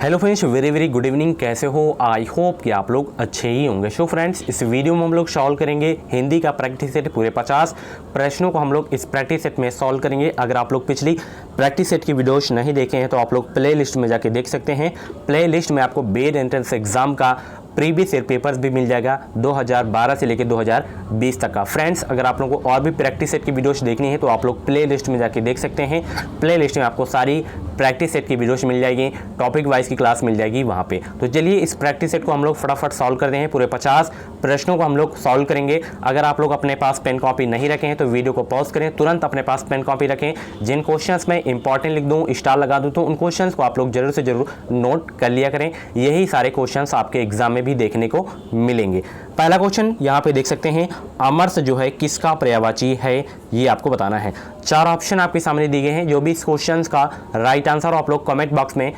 Hello friends, very very good evening. कैसे हो? I hope कि आप लोग अच्छे ही होंगे। सो फ्रेंड्स, इस वीडियो में हम लोग सॉल्व करेंगे हिंदी का प्रैक्टिस सेट। पूरे 50 प्रश्नों को हम लोग इस प्रैक्टिस सेट में सॉल्व करेंगे। अगर आप लोग पिछली प्रैक्टिस सेट की वीडियोस नहीं देखे हैं तो आप लोग प्ले लिस्ट में जाके देख सकते हैं। प्ले लिस्ट में आपको बेड एंट्रेंस एग्जाम का प्रीवियस ईयर पेपर्स भी मिल जाएगा 2012 से लेकर 2020 तक का। फ्रेंड्स, अगर आप लोगों को और भी प्रैक्टिस सेट की वीडियोस देखनी है तो आप लोग प्ले लिस्ट में जाके देख सकते हैं। प्ले लिस्ट में आपको सारी प्रैक्टिस सेट की वीडियोस मिल जाएगी, टॉपिक वाइज की क्लास मिल जाएगी वहाँ पे। तो चलिए इस प्रैक्टिस सेट को हम लोग फटाफट सॉल्व करते हैं। पूरे 50 प्रश्नों को हम लोग सॉल्व करेंगे। अगर आप लोग अपने पास पेन कॉपी नहीं रखे हैं तो वीडियो को पॉज करें, तुरंत अपने पास पेन कॉपी रखें। जिन क्वेश्चंस में इंपॉर्टेंट लिख दूँ, स्टार लगा दूँ, तो उन क्वेश्चंस को आप लोग जरूर से जरूर नोट कर लिया करें। यही सारे क्वेश्चंस आपके एग्जाम में भी देखने को मिलेंगे। पहला क्वेश्चन यहाँ पे देख सकते हैं, अमरस जो है किसका पर्यायवाची है, ये आपको बताना है। 4 ऑप्शन आपके सामने दिए गए हैं। जो भी इस क्वेश्चन का राइट आंसर आप लोग कमेंट बॉक्स में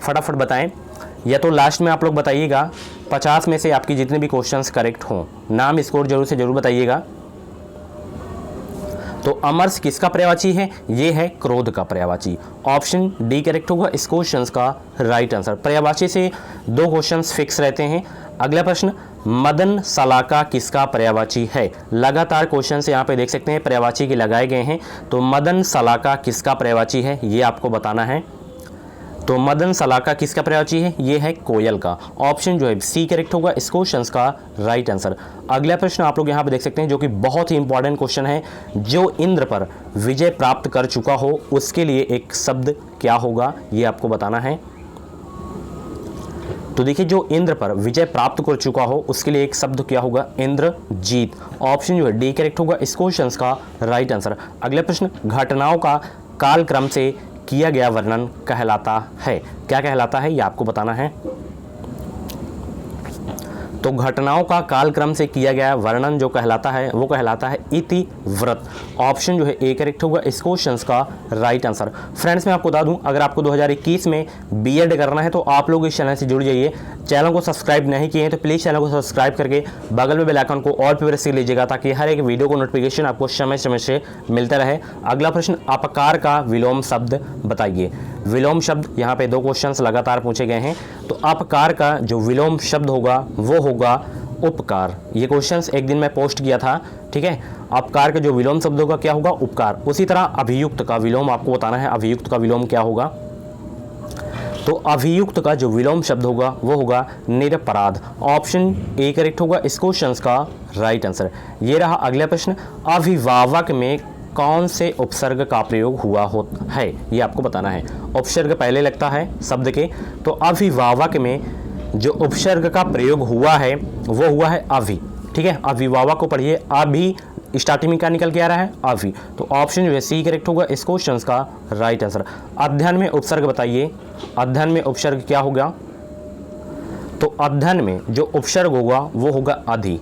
फटाफट बताएं, या तो लास्ट में आप लोग बताइएगा। 50 में से आपकी जितने भी क्वेश्चंस करेक्ट हों, नाम स्कोर जरूर से जरूर बताइएगा। तो अमरस किसका पर्यायवाची है? ये है क्रोध का पर्यायवाची। ऑप्शन डी करेक्ट होगा इस क्वेश्चन का राइट आंसर। पर्यायवाची से 2 क्वेश्चंस फिक्स रहते हैं। अगला प्रश्न, मदन सलाका किसका पर्यायवाची है? लगातार क्वेश्चंस यहाँ पे देख सकते हैं पर्यायवाची के लगाए गए हैं। तो मदन सलाका किसका पर्यायवाची है, ये आपको बताना है। तो मदन सलाका किसका पर्यायवाची है? ये है कोयल का। ऑप्शन जो है सी करेक्ट होगा इस क्वेश्चन का राइट आंसर। अगला प्रश्न आप लोग यहाँ पे देख सकते हैं, जो कि बहुत ही इंपॉर्टेंट क्वेश्चन है। जो इंद्र पर विजय प्राप्त कर चुका हो उसके लिए एक शब्द क्या होगा, ये आपको बताना है। तो देखिए, जो इंद्र पर विजय प्राप्त कर चुका हो उसके लिए एक शब्द क्या होगा? इंद्रजीत। ऑप्शन जो है डी करेक्ट होगा इस क्वेश्चन का राइट आंसर। अगला प्रश्न, घटनाओं का कालक्रम से किया गया वर्णन कहलाता है। क्या कहलाता है, ये आपको बताना है। तो घटनाओं का कालक्रम से किया गया वर्णन जो कहलाता है वो कहलाता है इतिवृत्त। ऑप्शन जो है ए करेक्ट होगा इस क्वेश्चन का राइट आंसर। फ्रेंड्स, मैं आपको बता दूं, अगर आपको 2021 में बीएड करना है तो आप लोग इस चैनल से जुड़ जाइए। चैनल को सब्सक्राइब नहीं किए हैं तो प्लीज़ चैनल को सब्सक्राइब करके बगल में बेल आइकन को ऑल पे प्रेस कर लीजिएगा, ताकि हर एक वीडियो को नोटिफिकेशन आपको समय समय से मिलता रहे। अगला प्रश्न, अपकार का विलोम शब्द बताइए। विलोम शब्द यहाँ पे 2 क्वेश्चंस लगातार पूछे गए हैं। तो अपकार का जो विलोम शब्द होगा वो होगा उपकार। ये क्वेश्चंस एक दिन में पोस्ट किया था, ठीक है। अपकार का जो विलोम शब्द होगा क्या होगा? उपकार। उसी तरह अभियुक्त का विलोम आपको बताना है। अभियुक्त का विलोम क्या होगा? तो अभियुक्त का जो विलोम शब्द होगा वो होगा निरपराध। ऑप्शन ए करेक्ट होगा इस क्वेश्चन का राइट आंसर। ये रहा अगला प्रश्न, अभिभावक में कौन से उपसर्ग का प्रयोग हुआ है, ये आपको बताना है। उपसर्ग पहले लगता है शब्द के, तो अभिभावक में जो उपसर्ग का प्रयोग हुआ है वो हुआ है अभि, ठीक है। अभिभावक को पढ़िए, अभी स्टार्टिंग में क्या निकल के आ रहा है? अभि। तो ऑप्शन जो है सी करेक्ट होगा इस क्वेश्चन का राइट आंसर। अध्ययन में उपसर्ग बताइए। अध्ययन में उपसर्ग क्या होगा? तो अध्ययन में जो उपसर्ग होगा वो होगा अधि।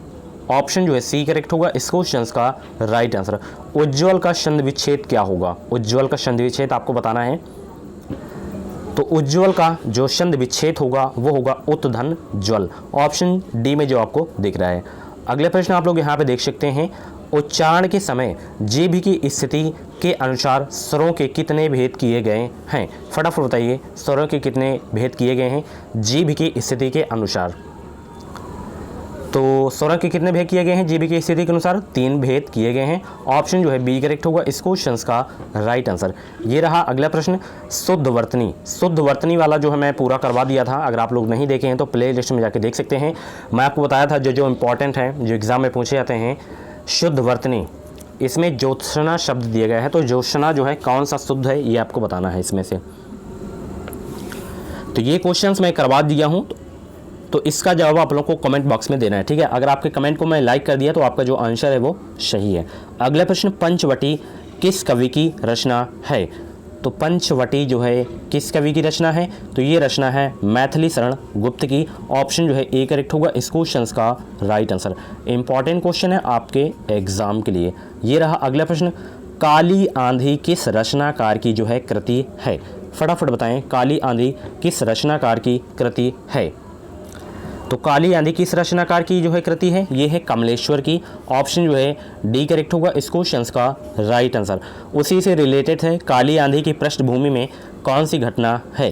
ऑप्शन जो है सी करेक्ट होगा इस क्वेश्चन का राइट आंसर। उज्ज्वल का छंद विच्छेद क्या होगा? उज्ज्वल का छंद विच्छेद आपको बताना है। तो उज्ज्वल का जो छंद विच्छेद होगा वो होगा उत्धन ज्वल। ऑप्शन डी में जो आपको दिख रहा है। अगले प्रश्न आप लोग यहाँ पे देख सकते हैं, उच्चारण के समय जीभ की स्थिति के अनुसार स्वरों के कितने भेद किए गए हैं? फटाफट बताइए, स्वरों के कितने भेद किए गए हैं जीभ की स्थिति के अनुसार? तो स्वरों के कितने भेद किए गए हैं जीभ की स्थिति के अनुसार? 3 भेद किए गए हैं। ऑप्शन जो है बी करेक्ट होगा इस क्वेश्चन का राइट आंसर। ये रहा अगला प्रश्न, शुद्ध वर्तनी। शुद्ध वर्तनी वाला जो है मैं पूरा करवा दिया था। अगर आप लोग नहीं देखे हैं तो प्ले लिस्ट में जाके देख सकते हैं। मैं आपको बताया था जो जो इंपॉर्टेंट है, जो एग्जाम में पूछे जाते हैं। शुद्ध वर्तनी, इसमें ज्योत्सना शब्द दिया गया है। तो ज्योत्सना जो है कौन सा शुद्ध है, ये आपको बताना है इसमें से। तो ये क्वेश्चंस मैं करवा दिया हूँ, तो इसका जवाब आप लोगों को कमेंट बॉक्स में देना है, ठीक है। अगर आपके कमेंट को मैं लाइक कर दिया तो आपका जो आंसर है वो सही है। अगला प्रश्न, पंचवटी किस कवि की रचना है? तो पंचवटी जो है किस कवि की रचना है? तो ये रचना है मैथिली शरण गुप्त की। ऑप्शन जो है ए करेक्ट होगा इस क्वेश्चन का राइट आंसर। इंपॉर्टेंट क्वेश्चन है आपके एग्जाम के लिए। ये रहा अगला प्रश्न, काली आंधी किस रचनाकार की जो है कृति है? फटाफट बताएं, काली आंधी किस रचनाकार की कृति है? तो काली आंधी किस रचनाकार की जो है कृति है? ये है कमलेश्वर की। ऑप्शन जो है डी करेक्ट होगा इस क्वेश्चन का राइट आंसर। उसी से रिलेटेड है, काली आंधी की पृष्ठभूमि में कौन सी घटना है?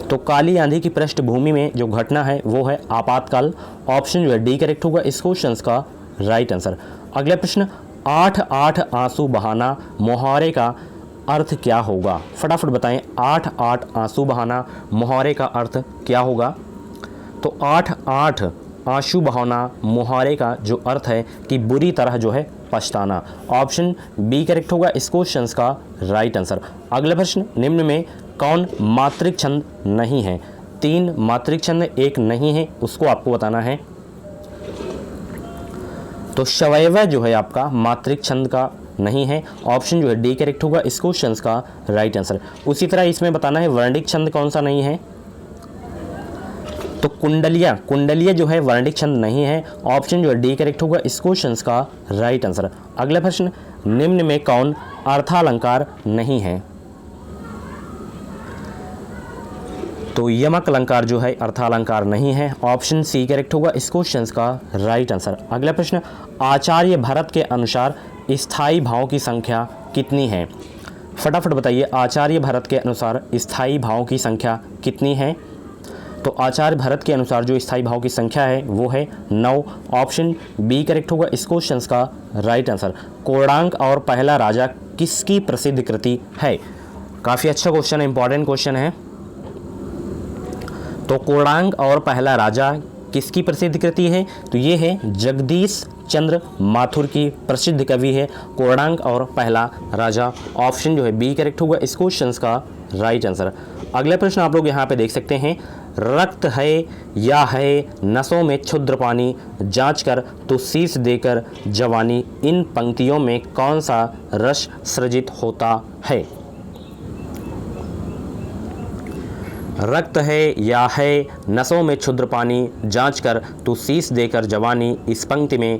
तो काली आंधी की पृष्ठभूमि में जो घटना है वो है आपातकाल। ऑप्शन जो है डी करेक्ट होगा इस क्वेश्चन का राइट आंसर। अगला प्रश्न, 8 आंसू बहाना मुहावरे का अर्थ क्या होगा? फटाफट बताएं, 8 आंसू बहाना मुहावरे का अर्थ क्या होगा? तो 8 आंसू बहाना मुहावरे का जो अर्थ है कि बुरी तरह जो है पछताना। ऑप्शन बी करेक्ट होगा इस क्वेश्चन का राइट आंसर। अगला प्रश्न, निम्न में कौन मात्रिक छंद नहीं है? 3 मात्रिक छंद एक नहीं है, उसको आपको बताना है। तो शवयव जो है आपका मात्रिक छंद का नहीं है। ऑप्शन जो है डी करेक्ट होगा इस क्वेश्चन का राइट आंसर। उसी तरह इसमें बताना है वर्णिक छंद कौन सा नहीं है। तो कुंडलिया जो है वर्णिक छंद नहीं है। ऑप्शन जो है डी करेक्ट होगा इस क्वेश्चन का राइट आंसर। अगला प्रश्न, निम्न में कौन अर्थालंकार नहीं है? तो यमक अलंकार जो है अर्थालंकार नहीं है। ऑप्शन सी करेक्ट होगा इस क्वेश्चन का राइट आंसर। अगला प्रश्न, आचार्य भरत के अनुसार स्थायी भाव की संख्या कितनी है? फटाफट बताइए, आचार्य भरत के अनुसार स्थायी भाव की संख्या कितनी है? तो आचार्य भरत के अनुसार जो स्थायी भाव की संख्या है वो है 9। ऑप्शन बी करेक्ट होगा इस क्वेश्चन का राइट आंसर। कोणार्क और पहला राजा किसकी प्रसिद्ध कृति है? काफ़ी अच्छा क्वेश्चन है, इंपॉर्टेंट क्वेश्चन है। तो कोणार्क और पहला राजा किसकी प्रसिद्ध कृति है? तो ये है जगदीश चंद्र माथुर की प्रसिद्ध कवि है कोणार्क और पहला राजा। ऑप्शन जो है बी करेक्ट होगा इस क्वेश्चन का राइट आंसर। अगला प्रश्न आप लोग यहाँ पे देख सकते हैं, रक्त है या है नसों में क्षुद्र पानी, जांच कर तो शीश देकर जवानी, इन पंक्तियों में कौन सा रस सृजित होता है? रक्त है या है नसों में क्षुद्र पानी, जांच कर तो शीश देकर जवानी, इस पंक्ति में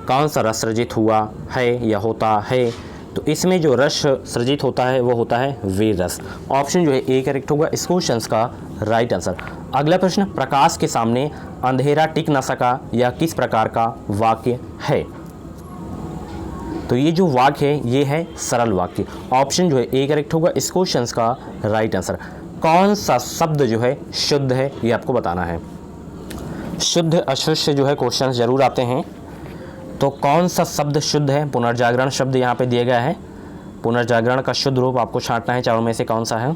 कौन सा रस सृजित हुआ है या होता है? तो इसमें जो रस सृजित होता है वो होता है वीर रस। ऑप्शन जो है ए करेक्ट होगा इस क्वेश्चन का राइट आंसर। अगला प्रश्न, प्रकाश के सामने अंधेरा टिक न सका, यह किस प्रकार का वाक्य है? तो ये जो वाक्य है ये है सरल वाक्य। ऑप्शन जो है ए करेक्ट होगा इस क्वेश्चन का राइट आंसर। कौन सा शब्द जो है शुद्ध है ये आपको बताना है। शुद्ध अशुद्ध से जो है क्वेश्चन जरूर आते हैं। तो कौन सा शब्द शुद्ध है? पुनर्जागरण शब्द यहाँ पे दिया गया है। पुनर्जागरण का शुद्ध रूप आपको छांटना है, चारों में से कौन सा है?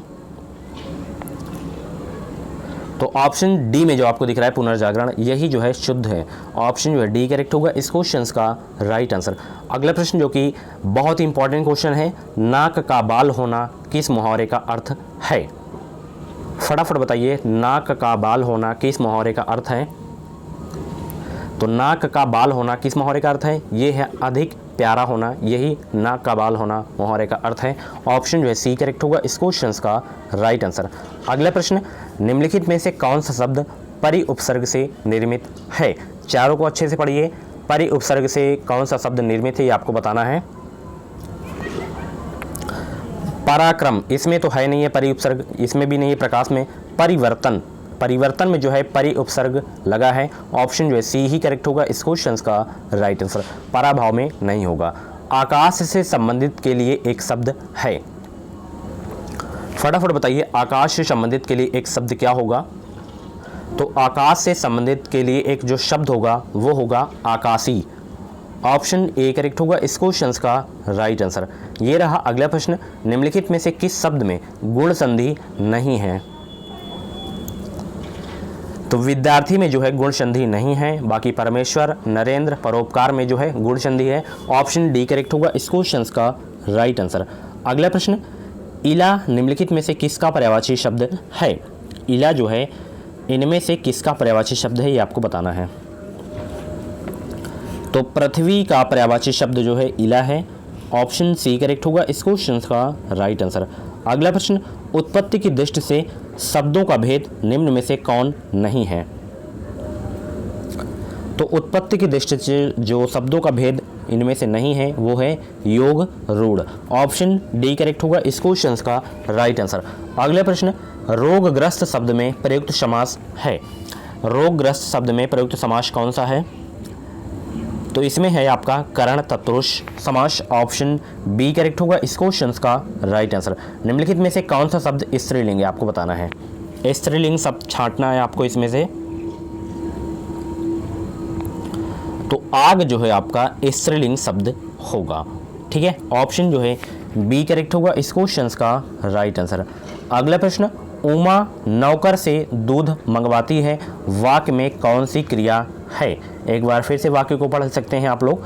तो ऑप्शन डी में जो आपको दिख रहा है पुनर्जागरण, यही जो है शुद्ध है। ऑप्शन जो है डी करेक्ट होगा इस क्वेश्चन का राइट आंसर। अगला प्रश्न जो कि बहुत ही इंपॉर्टेंट क्वेश्चन है, नाक का बाल होना किस मुहावरे का अर्थ है? फटाफट बताइए, नाक का बाल होना किस मुहावरे का अर्थ है? तो नाक का बाल होना किस मुहावरे का अर्थ है? ये है अधिक प्यारा होना, यही नाक का बाल होना मुहावरे का अर्थ है। ऑप्शन जो है सी करेक्ट होगा इस क्वेश्चन का राइट आंसर। अगला प्रश्न, निम्नलिखित में से कौन सा शब्द परि उपसर्ग से निर्मित है? चारों को अच्छे से पढ़िए। परि उपसर्ग से कौन सा शब्द निर्मित है ये आपको बताना है। पराक्रम, इसमें तो है नहीं है परि उपसर्ग, इसमें भी नहीं है। प्रकाश में परिवर्तन में जो है परि उपसर्ग लगा है। ऑप्शन जो है सी ही करेक्ट होगा इस क्वेश्चन का राइट आंसर। पराभाव में नहीं होगा। आकाश से संबंधित के लिए एक शब्द है। फटाफट बताइए, आकाश से संबंधित के लिए एक शब्द क्या होगा? तो आकाश से संबंधित के लिए एक जो शब्द होगा वो होगा आकाशी। ऑप्शन ए करेक्ट होगा इस क्वेश्चन का राइट आंसर। ये रहा अगला प्रश्न, निम्नलिखित में से किस शब्द में गुण संधि नहीं है? तो विद्यार्थी में जो है गुण संधि नहीं है। बाकी परमेश्वर, नरेंद्र, परोपकार में जो है गुण संधि है। ऑप्शन डी करेक्ट होगा इस क्वेश्चन का राइट आंसर। अगला प्रश्न, इला निम्नलिखित में से किसका पर्यायवाची शब्द है? इला जो है इनमें से किसका पर्यायवाची शब्द है ये आपको बताना है। तो पृथ्वी का पर्यायवाची शब्द जो है इला है। ऑप्शन सी करेक्ट होगा इस क्वेश्चन का राइट आंसर। अगला प्रश्न, उत्पत्ति की दृष्टि से शब्दों का भेद निम्न में से कौन नहीं है? तो उत्पत्ति की दृष्टि से जो शब्दों का भेद इनमें से नहीं है वो है योग, रूढ़। ऑप्शन डी करेक्ट होगा इस क्वेश्चन का राइट आंसर। अगला प्रश्न, रोगग्रस्त शब्द में प्रयुक्त समास है। रोगग्रस्त शब्द में प्रयुक्त समास कौन सा है? तो इसमें है आपका करण तत्पुरुष समास। ऑप्शन बी करेक्ट होगा इस क्वेश्चन का राइट आंसर। निम्नलिखित में से कौन सा शब्द स्त्रीलिंग है आपको बताना है। स्त्रीलिंग शब्द छांटना है आपको इसमें से। तो आग जो है आपका स्त्रीलिंग शब्द होगा। ठीक है, ऑप्शन जो है बी करेक्ट होगा इस क्वेश्चन का राइट आंसर। अगला प्रश्न, उमा नौकर से दूध मंगवाती है, वाक्य में कौन सी क्रिया है? एक बार फिर से वाक्य को पढ़ सकते हैं आप लोग।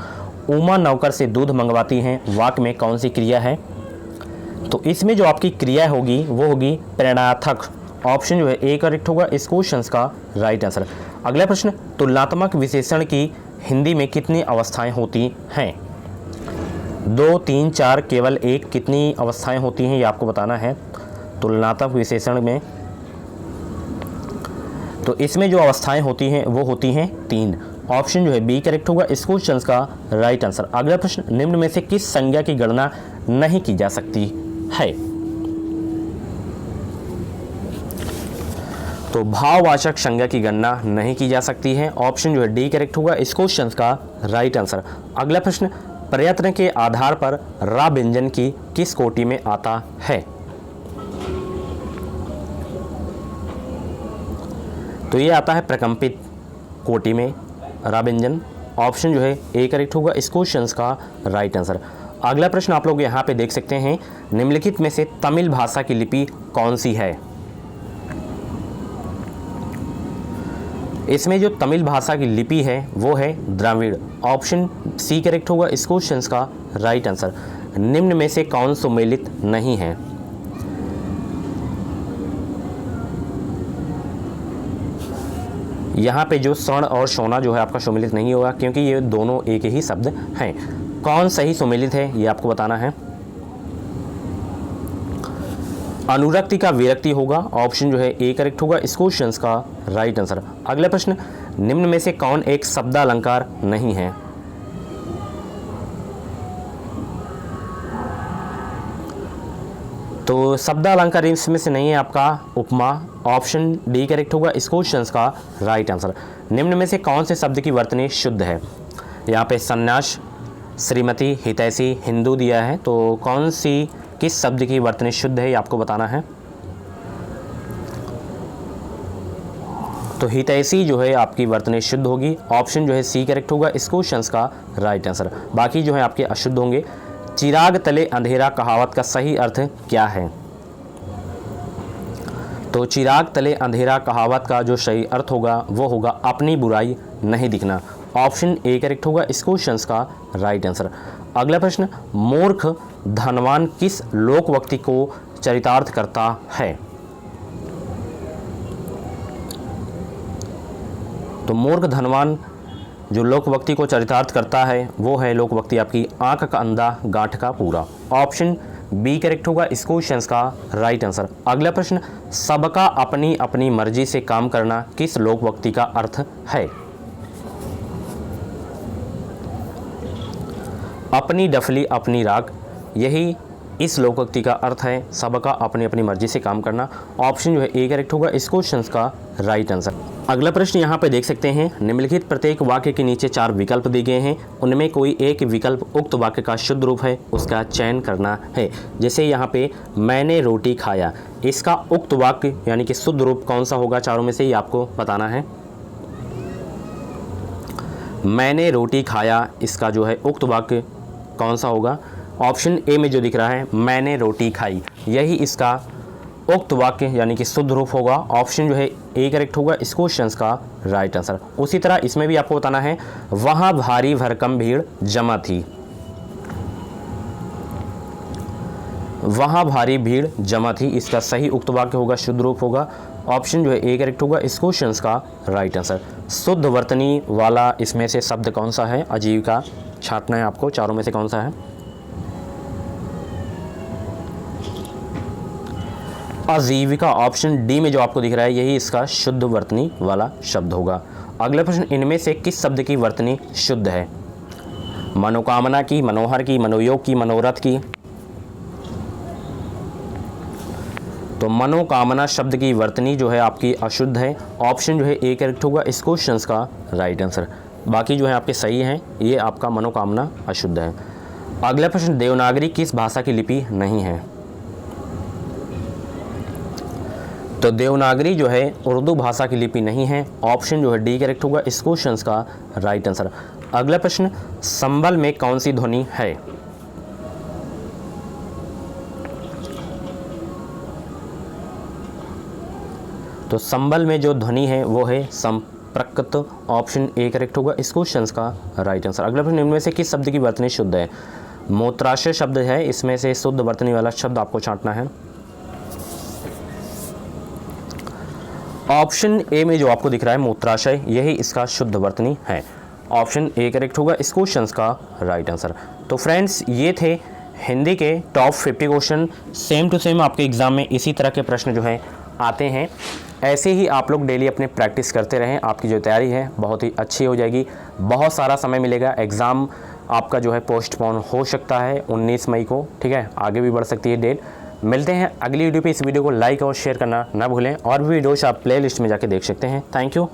उमा नौकर से दूध मंगवाती है, वाक्य में कौन सी क्रिया है? तो इसमें जो आपकी क्रिया होगी वो होगी प्रेरणार्थक। ऑप्शन जो है ए करेक्ट होगा इस क्वेश्चन का राइट आंसर। अगला प्रश्न, तुलनात्मक विशेषण की हिंदी में कितनी अवस्थाएं होती हैं? 2, 3, 4, केवल एक, कितनी अवस्थाएं होती हैं ये आपको बताना है तुलनात्मक विशेषण में। तो इसमें जो अवस्थाएं होती हैं वो होती हैं 3। ऑप्शन जो है बी करेक्ट होगा इस क्वेश्चन का राइट आंसर। अगला प्रश्न, निम्न में से किस संज्ञा की गणना नहीं की जा सकती है? तो भाववाचक संज्ञा की गणना नहीं की जा सकती है। ऑप्शन जो है डी करेक्ट होगा इस क्वेश्चन का राइट आंसर। अगला प्रश्न, प्रयत्न के आधार पर रा व्यंजन की किस कोटि में आता है? तो ये आता है प्रकंपित कोटि में रा व्यंजन। ऑप्शन जो है ए करेक्ट होगा इस क्वेश्चन का राइट आंसर। अगला प्रश्न आप लोग यहाँ पे देख सकते हैं, निम्नलिखित में से तमिल भाषा की लिपि कौन सी है? इसमें जो तमिल भाषा की लिपि है वो है द्रविड़। ऑप्शन सी करेक्ट होगा इस क्वेश्चन का राइट आंसर। निम्न में से कौन सुमेलित नहीं है? यहाँ पे जो स्वर्ण और शोना जो है आपका सुमेलित नहीं होगा, क्योंकि ये दोनों एक ही शब्द हैं। कौन सही सुमेलित है ये आपको बताना है। अनुरक्ति का विरक्ति होगा। ऑप्शन जो है ए करेक्ट होगा इस क्वेश्चन का राइट आंसर। अगला प्रश्न, निम्न में से कौन एक शब्दालंकार नहीं है? तो शब्दालंकार इसमें से नहीं है आपका उपमा। ऑप्शन डी करेक्ट होगा इस क्वेश्चन का राइट आंसर। निम्न में से कौन से शब्द की वर्तनी शुद्ध है? यहाँ पे सन्यास, श्रीमती, हितैषी, हिंदू दिया है, तो कौन सी किस शब्द की वर्तनी शुद्ध है ये आपको बताना है। तो हितैषी जो है आपकी वर्तनी शुद्ध होगी। ऑप्शन जो है सी करेक्ट होगा इस क्वेश्चन का राइट आंसर। बाकी जो है आपके अशुद्ध होंगे। चिराग तले अंधेरा कहावत का सही अर्थ क्या है? तो चिराग तले अंधेरा कहावत का जो सही अर्थ होगा वो होगा अपनी बुराई नहीं दिखना। ऑप्शन ए करेक्ट होगा इस क्वेश्चन का राइट आंसर। अगला प्रश्न, मूर्ख धनवान किस लोकवक्ति को चरितार्थ करता है? तो मूर्ख धनवान जो लोकवक्ति को चरितार्थ करता है वो है लोकवक्ति आपकी आंख का अंधा गांठ का पूरा। ऑप्शन बी करेक्ट होगा इस क्वेश्चन का राइट आंसर। अगला प्रश्न, सबका अपनी अपनी मर्जी से काम करना किस लोकवक्ति का अर्थ है? अपनी डफली अपनी राख, यही इस लोकोक्ति का अर्थ है, सबका अपनी अपनी मर्जी से काम करना। ऑप्शन जो है ए करेक्ट होगा इस क्वेश्चन का राइट आंसर। अगला प्रश्न यहाँ पे देख सकते हैं, निम्नलिखित प्रत्येक वाक्य के नीचे 4 विकल्प दिए गए हैं, उनमें कोई एक विकल्प उक्त वाक्य का शुद्ध रूप है, उसका चयन करना है। जैसे यहाँ पे मैंने रोटी खाया, इसका उक्त वाक्य यानी कि शुद्ध रूप कौन सा होगा चारों में से, ये आपको बताना है। मैंने रोटी खाया, इसका जो है उक्त वाक्य कौन सा होगा? ऑप्शन ए में जो दिख रहा है मैंने रोटी खाई, यही इसका उक्त वाक्य यानी कि शुद्ध रूप होगा। ऑप्शन जो है ए करेक्ट होगा इस क्वेश्चन का राइट आंसर। उसी तरह इसमें भी आपको बताना है, वहाँ भारी भरकम भीड़ जमा थी, वहाँ भारी भीड़ जमा थी, इसका सही उक्त वाक्य होगा, शुद्ध रूप होगा। ऑप्शन जो है ए करेक्ट होगा इस क्वेश्चन का राइट आंसर। शुद्ध वर्तनी वाला इसमें से शब्द कौन सा है? आजीविका छांटना है आपको, चारों में से कौन सा है? आजीविका। ऑप्शन डी में जो आपको दिख रहा है यही इसका शुद्ध वर्तनी वाला शब्द होगा। अगला प्रश्न, इनमें से किस शब्द की वर्तनी शुद्ध है? मनोकामना की, मनोहर की, मनोयोग की, मनोरथ की। तो मनोकामना शब्द की वर्तनी जो है आपकी अशुद्ध है। ऑप्शन जो है ए करेक्ट होगा इस क्वेश्चन का राइट आंसर। बाकी जो है आपके सही हैं, ये आपका मनोकामना अशुद्ध है। अगला प्रश्न, देवनागरी किस भाषा की लिपि नहीं है? तो देवनागरी जो है उर्दू भाषा की लिपि नहीं है। ऑप्शन जो है डी करेक्ट होगा इस क्वेश्चन का राइट आंसर। अगला प्रश्न, संबल में कौन सी ध्वनि है? तो संबल में जो ध्वनि है वो है संप्रक्त। ऑप्शन ए करेक्ट होगा इस क्वेश्चन का राइट आंसर। अगला प्रश्न, इनमें से किस शब्द की वर्तनी शुद्ध है? मूत्राशय शब्द है, इसमें से शुद्ध वर्तनी वाला शब्द आपको छांटना है। ऑप्शन ए में जो आपको दिख रहा है मूत्राशय, यही इसका शुद्ध वर्तनी है। ऑप्शन ए करेक्ट होगा इस क्वेश्चन का राइट आंसर। तो फ्रेंड्स, ये थे हिंदी के top 50 question. Same to same आपके एग्जाम में इसी तरह के प्रश्न जो हैं आते हैं। ऐसे ही आप लोग डेली अपने प्रैक्टिस करते रहें, आपकी जो तैयारी है बहुत ही अच्छी हो जाएगी। बहुत सारा समय मिलेगा, एग्ज़ाम आपका जो है पोस्टपोन हो सकता है 19 मई को, ठीक है, आगे भी बढ़ सकती है डेट। मिलते हैं अगली वीडियो पे। इस वीडियो को लाइक और शेयर करना ना भूलें, और भी वीडियोस आप प्लेलिस्ट में जाके देख सकते हैं। Thank you.